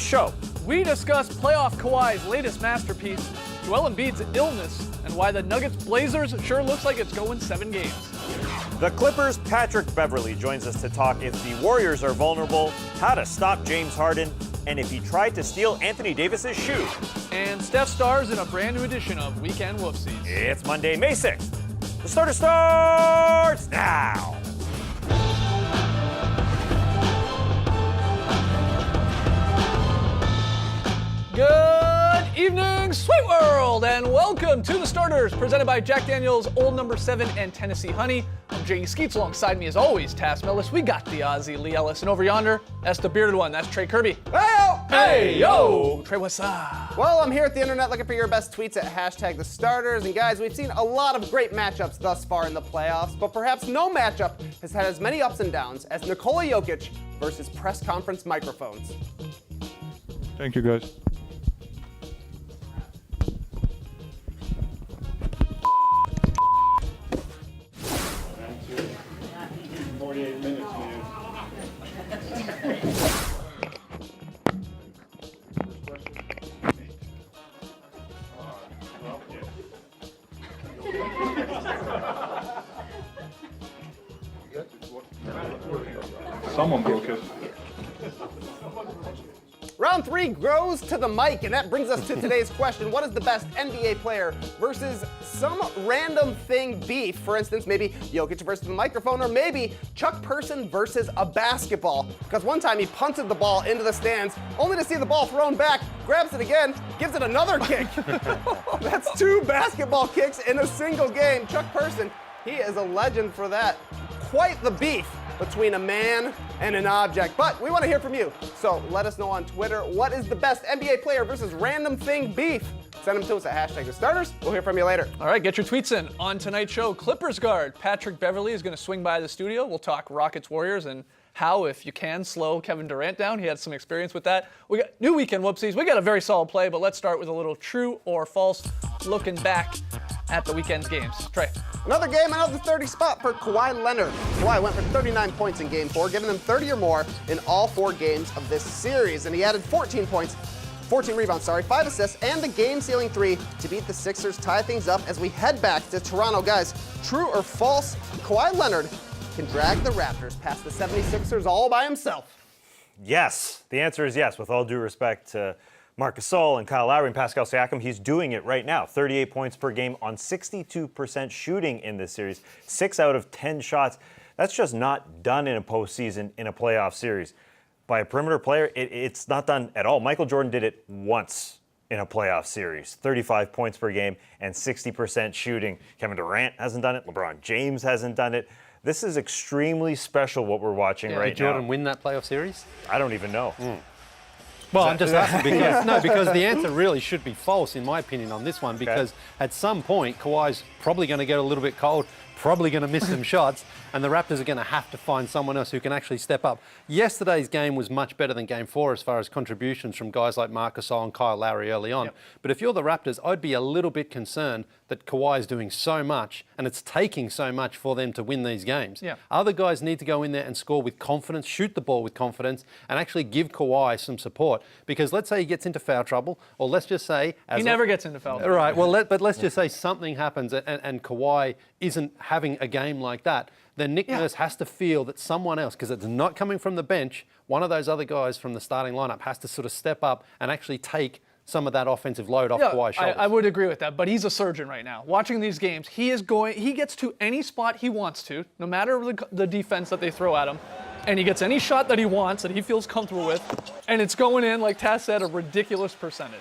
show. We discuss playoff Kawhi's latest masterpiece, Joel Embiid's illness, and why the Nuggets Blazers sure looks like it's going 7 games. The Clippers' Patrick Beverley joins us to talk if the Warriors are vulnerable, how to stop James Harden, and if he tried to steal Anthony Davis's shoe. And Steph stars in a brand new edition of Weekend Whoopsies. It's Monday, May 6th. The starter starts now. Good evening, Sweet World, and welcome to The Starters, presented by Jack Daniel's Old No. 7 and Tennessee Honey. I'm Jay Skeets, alongside me as always, Tass Mellis. We got the Aussie Lee Ellis, and over yonder, that's the bearded one, that's Trey Kirby. Hey-o! Hey, yo! Trey, what's up? Well, I'm here at the internet looking for your best tweets at hashtag The Starters, and guys, we've seen a lot of great matchups thus far in the playoffs, but perhaps no matchup has had as many ups and downs as Nikola Jokic versus press conference microphones. Thank you, guys. Someone broke it. Round 3 goes to the mic, and that brings us to today's question. What is the best NBA player versus some random thing beef? For instance, maybe Jokic versus the microphone, or maybe Chuck Person versus a basketball. Because one time he punted the ball into the stands, only to see the ball thrown back, grabs it again, gives it another kick. That's 2 basketball kicks in a single game. Chuck Person, he is a legend for that. Quite the beef between a man and an object. But we want to hear from you. So let us know on Twitter, what is the best NBA player versus random thing beef? Send them to us at hashtag The Starters. We'll hear from you later. All right, get your tweets in. On tonight's show, Clippers guard Patrick Beverley is going to swing by the studio. We'll talk Rockets Warriors and how, if you can, slow Kevin Durant down. He had some experience with that. We got new Weekend Whoopsies. We got a very solid play, but let's start with a little true or false looking back at the weekend's games. Trey. Another game, another 30 spot for Kawhi Leonard. Kawhi went for 39 points in Game 4, giving them 30 or more in all 4 games of this series. And he added 14 rebounds, 5 assists, and the game-sealing 3 to beat the Sixers, tie things up as we head back to Toronto. Guys, true or false, Kawhi Leonard can drag the Raptors past the 76ers all by himself? Yes, the answer is yes. With all due respect to Marc Gasol and Kyle Lowry and Pascal Siakam, he's doing it right now. 38 points per game on 62% shooting in this series. 6 out of 10 shots. That's just not done in a postseason, in a playoff series. By a perimeter player, it's not done at all. Michael Jordan did it once in a playoff series. 35 points per game and 60% shooting. Kevin Durant hasn't done it. LeBron James hasn't done it. This is extremely special what we're watching right now. Did Jordan win that playoff series? I don't even know. Well, I'm just asking because the answer really should be false, in my opinion, on this one, because at some point, Kawhi's probably going to get a little bit cold, probably going to miss some shots, and the Raptors are going to have to find someone else who can actually step up. Yesterday's game was much better than Game 4 as far as contributions from guys like Marc Gasol and Kyle Lowry early on. But if you're the Raptors, I'd be a little bit concerned that Kawhi is doing so much, and it's taking so much for them to win these games. Other guys need to go in there and score with confidence, shoot the ball with confidence, and actually give Kawhi some support. Because let's say he gets into foul trouble, or let's just say... He never gets into foul trouble. Right, well, but let's just say something happens and Kawhi isn't having a game like that. Then Nick Nurse has to feel that someone else, because it's not coming from the bench, one of those other guys from the starting lineup has to sort of step up and actually take some of that offensive load off Kawhi's shoulders. I would agree with that, but he's a surgeon right now. Watching these games, he gets to any spot he wants to, no matter the defense that they throw at him, and he gets any shot that he wants, that he feels comfortable with, and it's going in, like Tass said, a ridiculous percentage.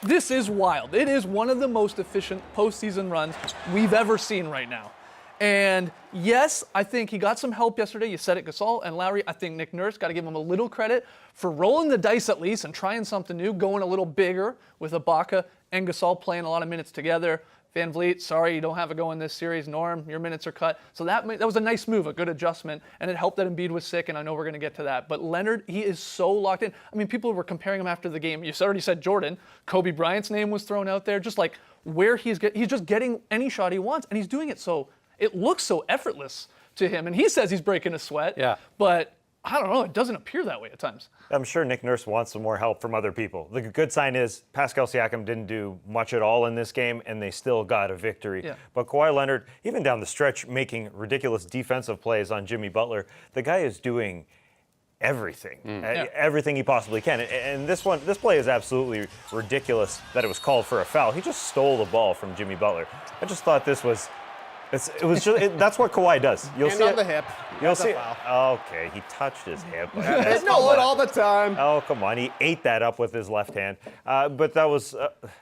This is wild. It is one of the most efficient postseason runs we've ever seen right now. And yes, I think he got some help yesterday. You said it, Gasol and Lowry. I think Nick Nurse, got to give him a little credit for rolling the dice at least and trying something new, going a little bigger with Ibaka and Gasol playing a lot of minutes together. Van Vliet, sorry you don't have a go in this series. Norm, your minutes are cut. So that was a nice move, a good adjustment, and it helped that Embiid was sick, and I know we're going to get to that. But Leonard, he is so locked in. I mean, people were comparing him after the game. You already said Jordan. Kobe Bryant's name was thrown out there, just like where he's just getting any shot he wants, and he's doing it so it looks so effortless to him. And he says he's breaking a sweat. Yeah. But I don't know. It doesn't appear that way at times. I'm sure Nick Nurse wants some more help from other people. The good sign is Pascal Siakam didn't do much at all in this game, and they still got a victory. Yeah. But Kawhi Leonard, even down the stretch, making ridiculous defensive plays on Jimmy Butler, the guy is doing everything, everything he possibly can. And this play is absolutely ridiculous that it was called for a foul. He just stole the ball from Jimmy Butler. I just thought this was. That's what Kawhi does. You'll Hand see on it. the hip. You'll That's a see it. foul. Okay, he touched his hip. They know it all the time. Oh, come on. He ate that up with his left hand. But that was,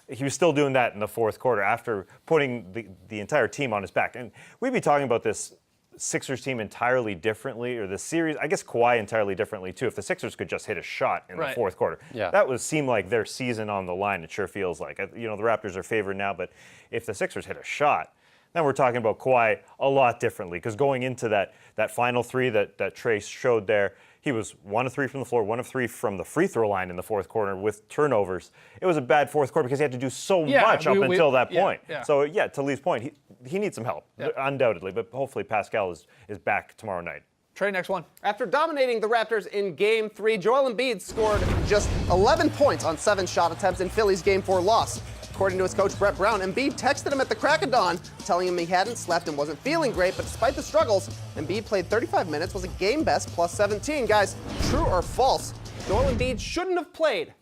he was still doing that in the fourth quarter after putting the entire team on his back. And we'd be talking about this Sixers team entirely differently, or the series, I guess Kawhi entirely differently too, if the Sixers could just hit a shot in the fourth quarter. Yeah. That would seem like their season on the line. It sure feels like. The Raptors are favored now, but if the Sixers hit a shot, then we're talking about Kawhi a lot differently, because going into that final three that Trace showed there, he was 1 of 3 from the floor, 1 of 3 from the free throw line in the fourth quarter with turnovers. It was a bad fourth quarter because he had to do so much up until that point. Yeah. So, to Lee's point, he needs some help, undoubtedly, but hopefully Pascal is back tomorrow night. Trey, next one. After dominating the Raptors in Game 3, Joel Embiid scored just 11 points on 7 shot attempts in Philly's Game 4 loss. According to his coach, Brett Brown, Embiid texted him at the crack of dawn, telling him he hadn't slept and wasn't feeling great, but despite the struggles, Embiid played 35 minutes, was a game best, plus 17. Guys, true or false? Joel Embiid shouldn't have played.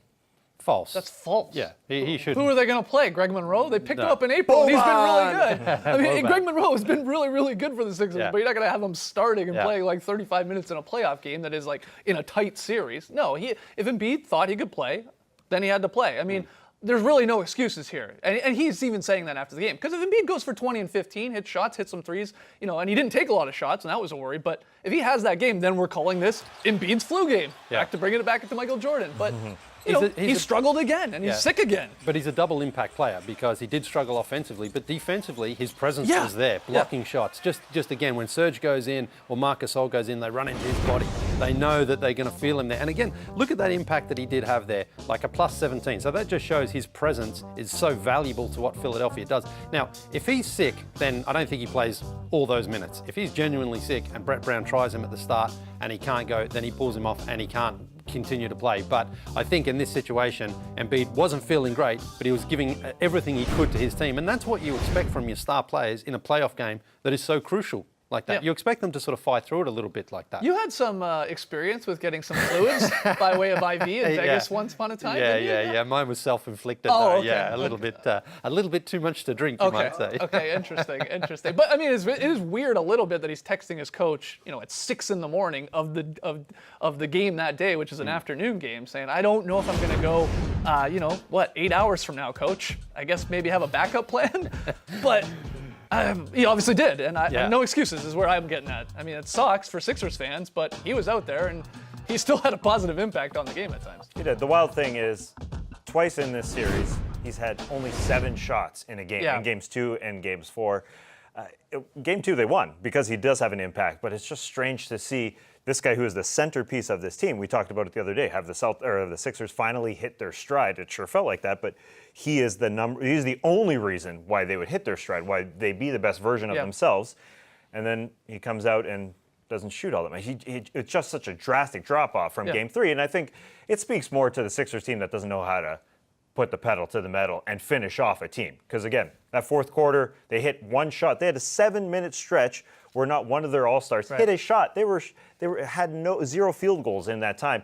False. That's false. Yeah, he should. Who are they going to play? Greg Monroe? They picked him up in April, and he's been really good. I mean, Greg Monroe has been really, really good for the Sixers, but you're not going to have him starting and playing like 35 minutes in a playoff game that is like in a tight series. No, if Embiid thought he could play, then he had to play. I mean, there's really no excuses here. And he's even saying that after the game. Because if Embiid goes for 20 and 15, hits shots, hits some threes, and he didn't take a lot of shots, and that was a worry. But if he has that game, then we're calling this Embiid's flu game. Back to bringing it back into Michael Jordan. But he struggled again, and he's sick again. But he's a double impact player because he did struggle offensively, but defensively his presence was there, blocking shots. Just again, when Serge goes in or Marc Gasol goes in, they run into his body. They know that they're going to feel him there. And again, look at that impact that he did have there, like a plus 17. So that just shows his presence is so valuable to what Philadelphia does. Now, if he's sick, then I don't think he plays all those minutes. If he's genuinely sick and Brett Brown tries him at the start and he can't go, then he pulls him off and he can't continue to play. But I think in this situation, Embiid wasn't feeling great, but he was giving everything he could to his team. And that's what you expect from your star players in a playoff game that is so crucial like that. You expect them to sort of fight through it a little bit like that. You had some experience with getting some fluids by way of IV in Vegas once upon a time. Yeah. Mine was self-inflicted. Oh, though. okay. Yeah, a little bit too much to drink, you might say. Okay, interesting. But I mean, it is weird a little bit that he's texting his coach, at 6 in the morning of the game that day, which is an afternoon game, saying, "I don't know if I'm going to go, 8 hours from now, coach. I guess maybe have a backup plan." But he obviously did, and no excuses is where I'm getting at. I mean, it sucks for Sixers fans, but he was out there, and he still had a positive impact on the game at times. He did. The wild thing is, twice in this series, he's had only 7 shots in a game, in Games 2 and Games 4. Game 2, they won because he does have an impact, but it's just strange to see this guy who is the centerpiece of this team, we talked about it the other day, have the Sixers finally hit their stride. It sure felt like that, but he's the only reason why they would hit their stride, why they be the best version of themselves. And then he comes out and doesn't shoot all that much. It's just such a drastic drop-off from Game 3, and I think it speaks more to the Sixers team that doesn't know how to put the pedal to the metal and finish off a team. Because again, that fourth quarter, they hit one shot. They had a 7-minute stretch where not one of their all-stars hit a shot. They had 0 field goals in that time,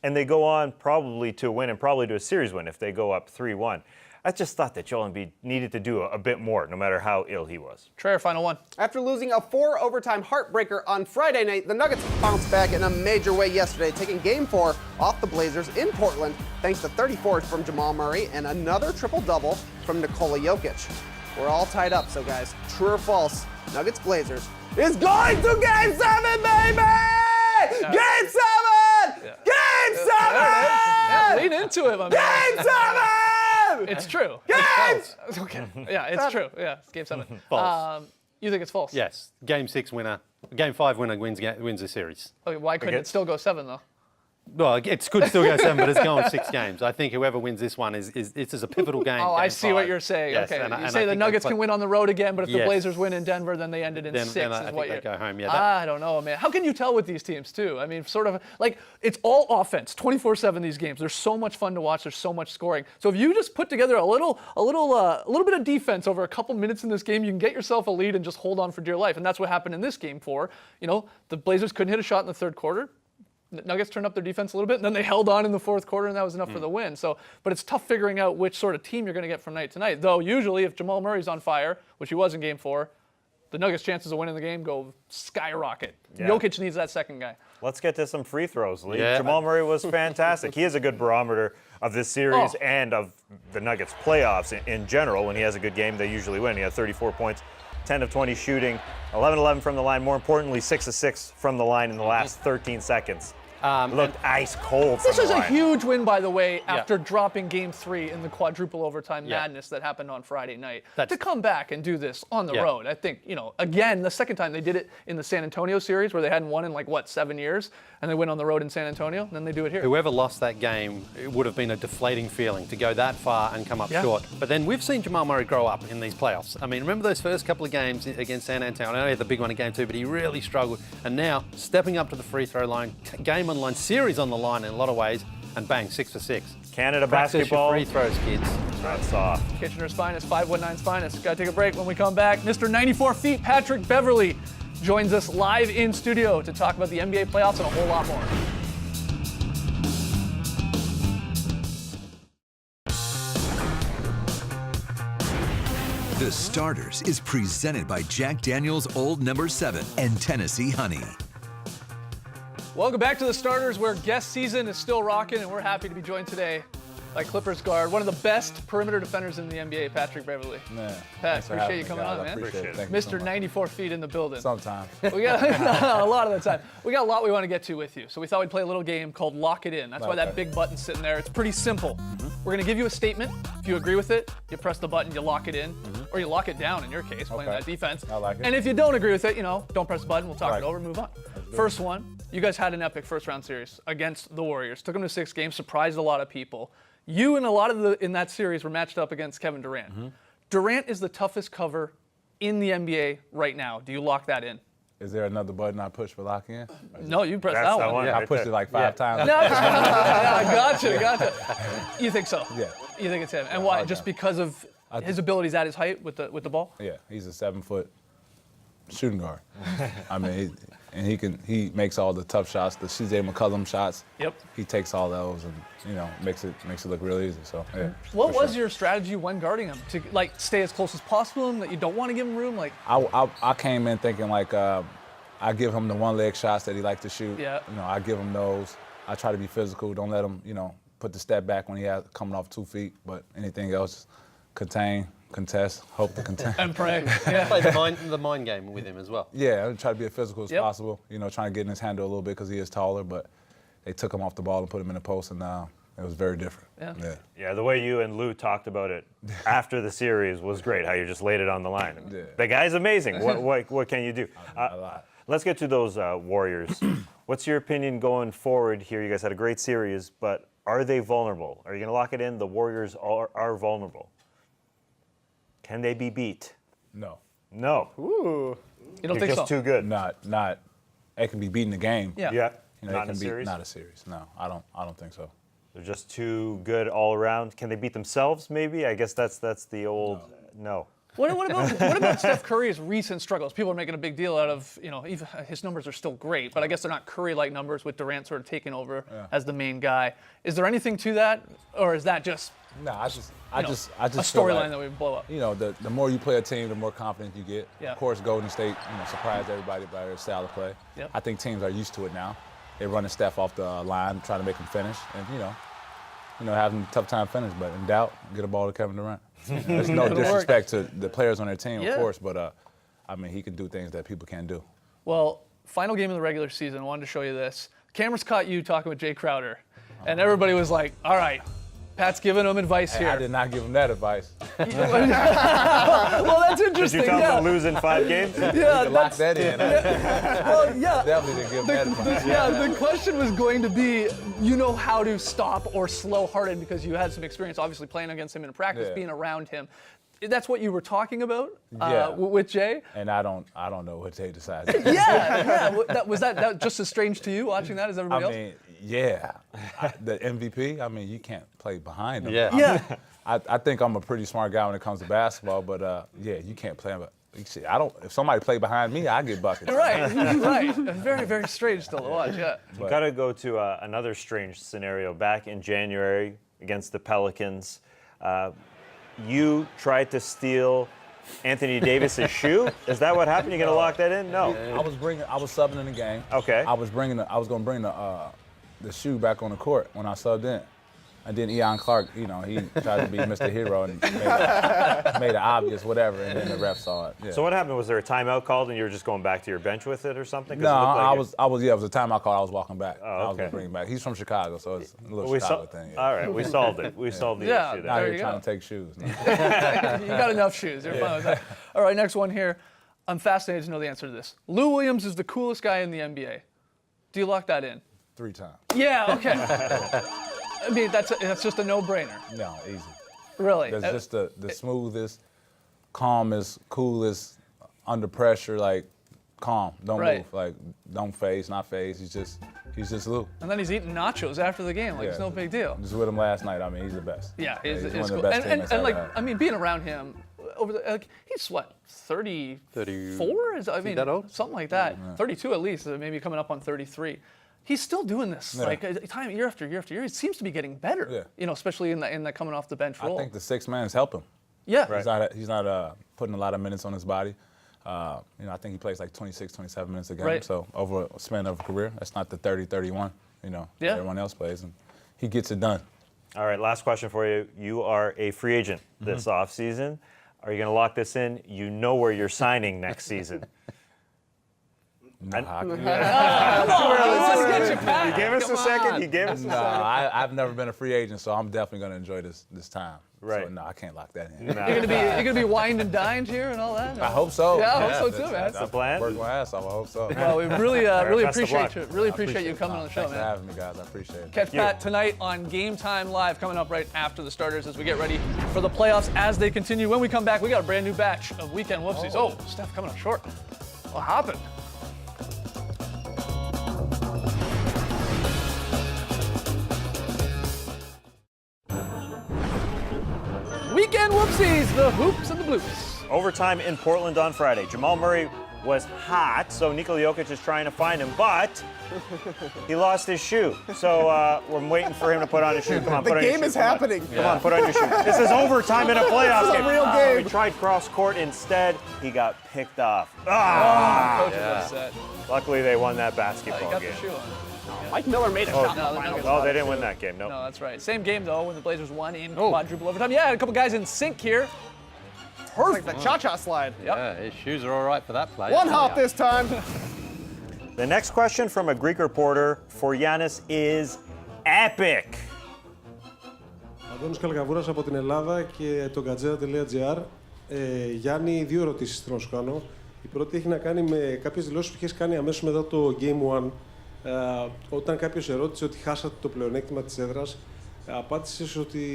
and they go on probably to win and probably to a series win if they go up 3-1. I just thought that Joel Embiid needed to do a bit more, no matter how ill he was. Trey, final one. After losing a 4-overtime heartbreaker on Friday night, the Nuggets bounced back in a major way yesterday, taking Game 4 off the Blazers in Portland, thanks to 34 from Jamal Murray and another triple-double from Nikola Jokic. We're all tied up, so guys, true or false, Nuggets-Blazers is going to Game 7, baby! Game 7! Game 7! Yeah, lean into it, my man. Game 7! It's true. Games! Okay. Yeah, it's true. Yeah, it's Game 7. False. You think it's false? Yes. Game 6 winner. Game 5 winner wins the series. Okay, why couldn't it still go 7, though? Well, it could still go 7, but it's going 6 games. I think whoever wins this one is a pivotal game. Oh, game I see what 5. you're saying. Yes, okay, and you I say the think Nuggets can win on the road again, but if the Yes. Blazers win in Denver, then they ended in Then 6. I Is think what they you're. go home. Yeah, I don't know, man. How can you tell with these teams too? I mean, sort of like it's all offense, 24/7. These games. They're so much fun to watch. There's so much scoring. So if you just put together a little bit of defense over a couple minutes in this game, you can get yourself a lead and just hold on for dear life. And that's what happened in this game. The Blazers couldn't hit a shot in the third quarter. Nuggets turned up their defense a little bit, and then they held on in the fourth quarter, and that was enough for the win. So, but it's tough figuring out which sort of team you're going to get from night to night. Though usually, if Jamal Murray's on fire, which he was in Game 4, the Nuggets' chances of winning the game go skyrocket. Yeah. Jokic needs that second guy. Let's get to some free throws, Lee. Yeah. Jamal Murray was fantastic. He is a good barometer of this series Oh. and of the Nuggets' playoffs in general. When he has a good game, they usually win. He had 34 points, 10 of 20 shooting, 11-11 from the line. More importantly, 6 of 6 from the line in the last 13 seconds. Looked ice cold from This the is a line. huge win, by the way, after dropping Game 3 in the quadruple overtime Yeah. madness that happened on Friday night. That's- To come back and do this on the Yeah. road, I think, again, the second time they did it in the San Antonio series where they hadn't won in 7 years, and they went on the road in San Antonio, and then they do it here. Whoever lost that game, it would have been a deflating feeling to go that far and come up Yeah. short. But then we've seen Jamal Murray grow up in these playoffs. I mean, remember those first couple of games against San Antonio? I know he had the big one in Game 2, but he really struggled. And now, stepping up to the free throw line, game on the line, series on the line in a lot of ways, and bang, 6 for 6. Canada Practice your basketball. free throws, kids. That's off. Kitchener's finest, 519's finest. Gotta take a break. When we come back, Mr. 94 feet, Patrick Beverley, joins us live in studio to talk about the NBA playoffs and a whole lot more. The Starters is presented by Jack Daniel's Old No. 7 and Tennessee Honey. Welcome back to the Starters, where guest season is still rocking, and we're happy to be joined today by Clippers guard, one of the best perimeter defenders in the NBA, Patrick Beverley. Man, Pat, thanks for appreciate having you me, coming guys. on, I man. appreciate it. Thank you so Mr. much. 94 feet in the building. Sometimes. We got a lot of the time. We got a lot we want to get to with you. So we thought we'd play a little game called Lock It In. That's why that Okay. big button's sitting there. It's pretty simple. We're going to give you a statement. If you agree with it, you press the button, you lock it in. Or you lock it down in your case, playing Okay. that defense. I like it. And if you don't agree with it, don't press the button. We'll talk Right. it over, move on. do First one, you guys had an epic first round series against the Warriors. Took them to 6 games, surprised a lot of people. You and a lot of in that series were matched up against Kevin Durant. Durant is the toughest cover in the NBA right now. Do you lock that in? Is there another button I push for lock in? No, you press That's that that one. one. I right pushed there. it like 5 times. No, I gotcha. You think so? Yeah. You think it's him? And why? I Just do. because of his abilities at his height with the ball? Yeah, he's a 7-foot shooting guard. I mean, he makes all the tough shots, the CJ McCollum shots. Yep. He takes all those and makes it look real easy. So yeah. What for was sure. your strategy when guarding him? To stay as close as possible, and that you don't want to give him room? I came in thinking I give him the one-leg shots that he likes to shoot. Yeah. I give him those. I try to be physical. Don't let him, put the step back when he has coming off 2 feet. But anything else, contain, contest, hope to contain. and pray. Yeah. Play the mind game with him as well. Yeah, I try to be as physical as Yep. possible. Trying to get in his handle a little bit because he is taller. But they took him off the ball and put him in the post, and it was very different. Yeah. Yeah, the way you and Lou talked about it after the series was great. How you just laid it on the line. Yeah. The guy's amazing. What can you do? A lot. Let's get to those Warriors. What's your opinion going forward here? You guys had a great series, but are they vulnerable? Are you going to lock it in? The Warriors are vulnerable. Can they be beat? No, No. Ooh. You don't You're think just so? too good. not. It can be beating the game. Yeah. Yeah. It Not in can a be series? not a series. No, I don't think so. They're just too good all around. Can they beat themselves, maybe? I guess that's the old no. What about Steph Curry's recent struggles? People are making a big deal out of, even his numbers are still great, but I guess they're not Curry-like numbers with Durant sort of taking over as the main guy. Is there anything to that, or is that just No, I just a feel storyline like, that we blow up? the more you play a team, the more confidence you get. Yeah. Of course, Golden State, surprised everybody by their style of play. Yep. I think teams are used to it now. They're running Steph off the line, trying to make him finish, and having a tough time finish. But in doubt, get a ball to Kevin Durant. There's no disrespect to the players on their team, Yeah. of course, but he can do things that people can't do. Well, final game of the regular season, I wanted to show you this. Cameras caught you talking with Jay Crowder, and everybody was like, all right, Pat's giving him advice Hey, here. I did not give him that advice. Well, that's Did interesting. you tell yeah. him to lose in 5 games? Yeah, Lock that in. well, yeah. Definitely didn't give him that advice. Yeah, the question was going to be, you know how to stop or slow Harden because you had some experience, obviously playing against him in practice, Yeah. being around him. That's what you were talking about Yeah. with Jay. And I don't know what Jay decided. Yeah. Was that just as strange to you watching that as everybody I else? mean, yeah. The MVP, I mean, you can't play behind him. Yeah. Yeah. I think I'm a pretty smart guy when it comes to basketball, but yeah, you can't play him. If somebody play behind me, I get buckets. Right. Very, very strange still to watch. Yeah. You got to go to another strange scenario. Back in January against the Pelicans, you tried to steal Anthony Davis's shoe. Is that what happened? You gonna lock that in? No. I was subbing in the game. Okay. I was gonna bring the shoe back on the court when I subbed in. And then Ian Clark, he tried to be Mr. Hero and made it obvious, whatever, and then the ref saw it. Yeah. So what happened? Was there a timeout called and you were just going back to your bench with it or something? 'Cause No, it looked like it was a timeout call. I was walking back. I was okay. gonna bring him back. He's from Chicago, so it's a little We Chicago thing. Yeah. All right, we solved it. We solved the Yeah. issue Now there. There you're you trying go. to take shoes. No. You got enough shoes. You're fine with that. All right, next one here. I'm fascinated to know the answer to this. Lou Williams is the coolest guy in the NBA. Do you lock that in? 3 times. Yeah, okay. I mean, that's just a no-brainer. No, easy. Really. That's just the smoothest, calmest, coolest, under pressure, like calm. Don't Right. move. Like don't phase, not phase. He's just Lou. And then he's eating nachos after the game. Like, it's Yeah. no big deal. Just with him last night. I mean, he's the best. Yeah, he's it's one of the cool. best And teammates I've like, ever had. I mean, being around him he's what, 34? I mean, that old? something like that. 32 at least, maybe coming up on 33. He's still doing this time year after year after year. He seems to be getting better. Yeah. Especially in the coming off the bench role. I think the 6 man's help him. Yeah. He's not putting a lot of minutes on his body. I think he plays like 26, 27 minutes a game. Right. So over a span of a career, that's not the 30, 31, that everyone else plays. And he gets it done. All right, last question for you. You are a free agent this offseason. Are you going to lock this in? You know where you're signing next season. No, Let's get you back. He gave us Come a second. on. He gave us a No, second. I've never been a free agent, so I'm definitely going to enjoy this time. Right. So, no, I can't lock that in. Nah. You're gonna be wined and dined here and all that. I hope so. Yeah, I hope so too, man. That's the plan. Work my ass off. I hope so. Well, we really best of appreciate luck. you. Really appreciate you coming on the show, Thanks for man. having me, guys. I appreciate it. Catch Pat tonight on Game Time Live, coming up right after the starters as we get ready for the playoffs as they continue. When we come back, we got a brand new batch of Weekend Whoopsies. Oh, Steph coming up short. What happened? Weekend Whoopsies, the hoops and the bloops. Overtime in Portland on Friday. Jamal Murray was hot, so Nikola Jokic is trying to find him, but he lost his shoe. So we're waiting for him to put on his shoe. Come on, The put on your game shoe. is Come on. happening. Come on, put on your shoe. This is overtime in a playoff This is a game. real game. He tried cross court instead. He got picked off. Coach is upset. Luckily, they won that He basketball got the game. shoe on. Mike Miller made a shot. No, they're not Oh, gonna they didn't win that game. Nope. No, that's right. Same game though when the Blazers won in quadruple overtime. Yeah, a couple guys in sync here. Like the cha-cha slide. Yeah, his shoes are all right for that play. One hop this time. The next question from a Greek reporter for Giannis is epic. Αντώνης Καλκαβούρας από την Ελλάδα και το Gazeta.gr. Γιάννη, 2 ερωτήσεις θέλω να σου κάνω. Η πρώτη έχει να κάνει με κάποιες δηλώσεις που είχες κάνει αμέσως μετά το Game 1. Όταν κάποιος ερώτησε ότι χάσατε το πλεονέκτημα της έδρας, απάντησες ότι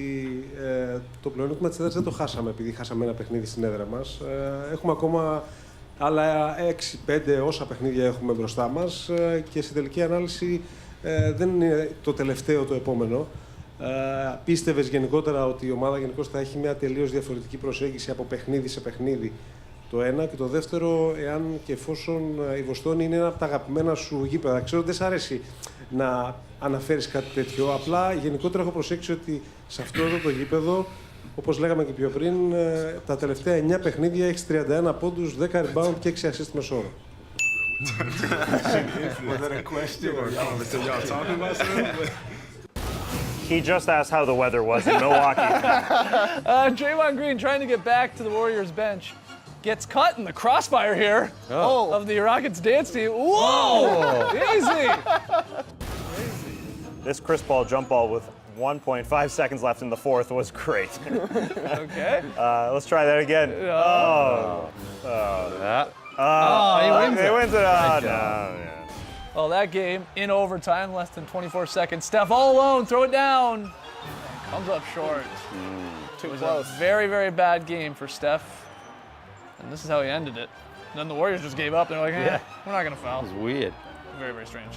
το πλεονέκτημα της έδρας δεν το χάσαμε επειδή χάσαμε ένα παιχνίδι στην έδρα μας. Έχουμε ακόμα άλλα 6-5 όσα παιχνίδια έχουμε μπροστά μας και σε τελική ανάλυση δεν είναι το τελευταίο το επόμενο. Πίστευες γενικότερα ότι η ομάδα γενικώς θα έχει μια τελείως διαφορετική προσέγγιση από παιχνίδι σε παιχνίδι, το ένα, και το δεύτερο, εάν και εφόσον η Βοστόνη είναι ένα από τα αγαπημένα σου γήπεδα. Ξέρω ότι δεν σ' αρέσει να αναφέρεις κάτι τέτοιο, απλά γενικότερα έχω προσέξει ότι σε αυτό εδώ το γήπεδο, όπως λέγαμε και πιο πριν, τα τελευταία 9 παιχνίδια έχεις 31 πόντους, 10 rebound και 6 assist μεσόωρο. He just asked how the weather was in Milwaukee. Draymond Green trying to get back to the Warriors bench. Gets cut in the crossfire here of the Rockets dance team. Whoa! Easy! This Chris Paul jump ball with 1.5 seconds left in the fourth was great. Okay. Let's try that again. Yeah. He wins He it. wins it. Oh, no. Yeah. Well, that game in overtime, less than 24 seconds. Steph all alone, throw it down. Comes up short. It was a very, very bad game for Steph. And this is how he ended it. And then the Warriors just gave up. They're like, we're not going to foul. It was weird. Very, very strange.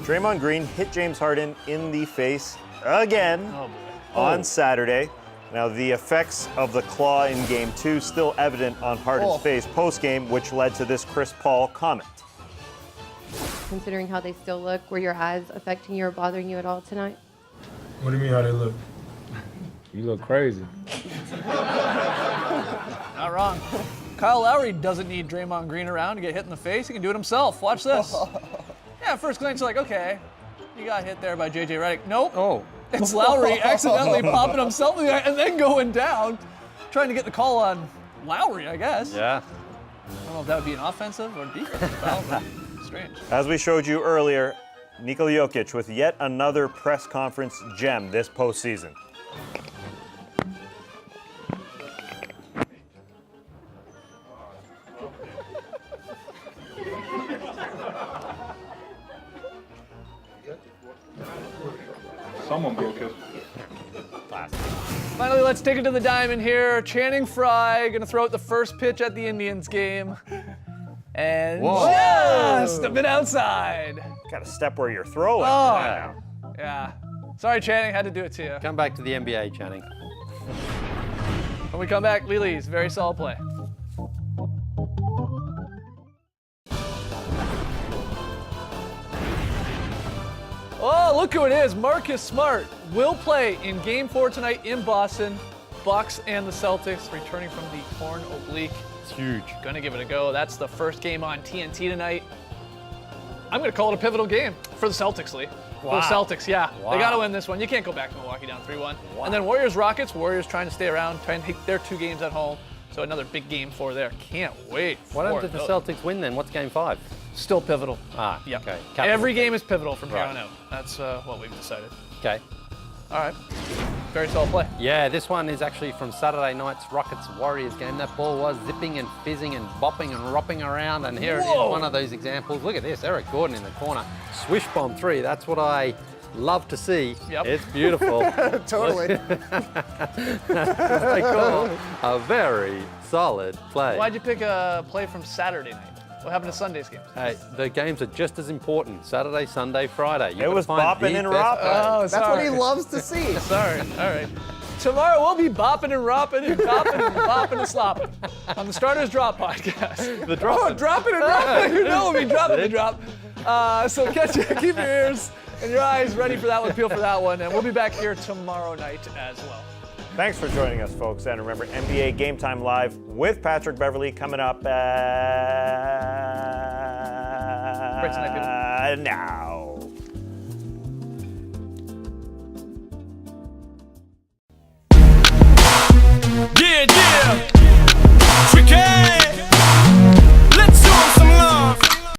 Draymond Green hit James Harden in the face again Oh, boy. on Saturday. Now, the effects of the claw in Game 2 still evident on Harden's face post-game, which led to this Chris Paul comment. Considering how they still look, were your eyes affecting you or bothering you at all tonight? What do you mean how they look? You look crazy. Not wrong. Kyle Lowry doesn't need Draymond Green around to get hit in the face. He can do it himself. Watch this. Yeah, first glance, you're like, okay, you got hit there by JJ Redick. Nope. Oh. It's Lowry accidentally popping himself in the eye and then going down, trying to get the call on Lowry, I guess. Yeah. I don't know if that would be an offensive or defensive foul, but strange. As we showed you earlier, Nikola Jokic with yet another press conference gem this postseason. Someone broke it. Finally, let's take it to the diamond here. Channing Frye gonna throw out the first pitch at the Indians game. And just a bit outside. Got to step where you're throwing. Oh. Yeah. Sorry, Channing, had to do it to you. Come back to the NBA, Channing. When we come back, Lily's very solid play. Oh, look who it is. Marcus Smart will play in Game 4 tonight in Boston. Bucks and the Celtics returning from the torn oblique. It's huge. Gonna give it a go. That's the first game on TNT tonight. I'm gonna call it a pivotal game for the Celtics, Lee. Wow. The Celtics, yeah. Wow. They gotta win this one. You can't go back to Milwaukee down 3-1. And then Warriors-Rockets. Warriors trying to stay around, trying to take their 2 games at home. So another big game 4 there. Can't wait. Why for don't the those. Celtics win then? What's Game 5? Still pivotal. Ah, Yep. okay. Every game is pivotal from here Right. on out. That's what we've decided. Okay. All right. Very solid play. Yeah, this one is actually from Saturday night's Rockets-Warriors game. That ball was zipping and fizzing and bopping and ropping around, and here it is, one of those examples. Look at this, Eric Gordon in the corner. Swish bomb 3, that's what I love to see. Yep. It's beautiful. Totally. I call a very solid play. Why'd you pick a play from Saturday night? What happened to Sunday's games? Hey, the games are just as important. Saturday, Sunday, Friday. It was bopping and ropping. Oh, That's what he loves to see. Sorry. All right. Tomorrow we'll be bopping and ropping and bopping and bopping and slopping on the Starters Drop podcast. The drop. Oh, dropping and dropping. You know we'll be dropping the drop. So keep your ears and your eyes ready for that one, peel for that one, and we'll be back here tomorrow night as well. Thanks for joining us, folks. And remember, NBA Game Time Live with Patrick Beverley coming up Great tonight, people. now.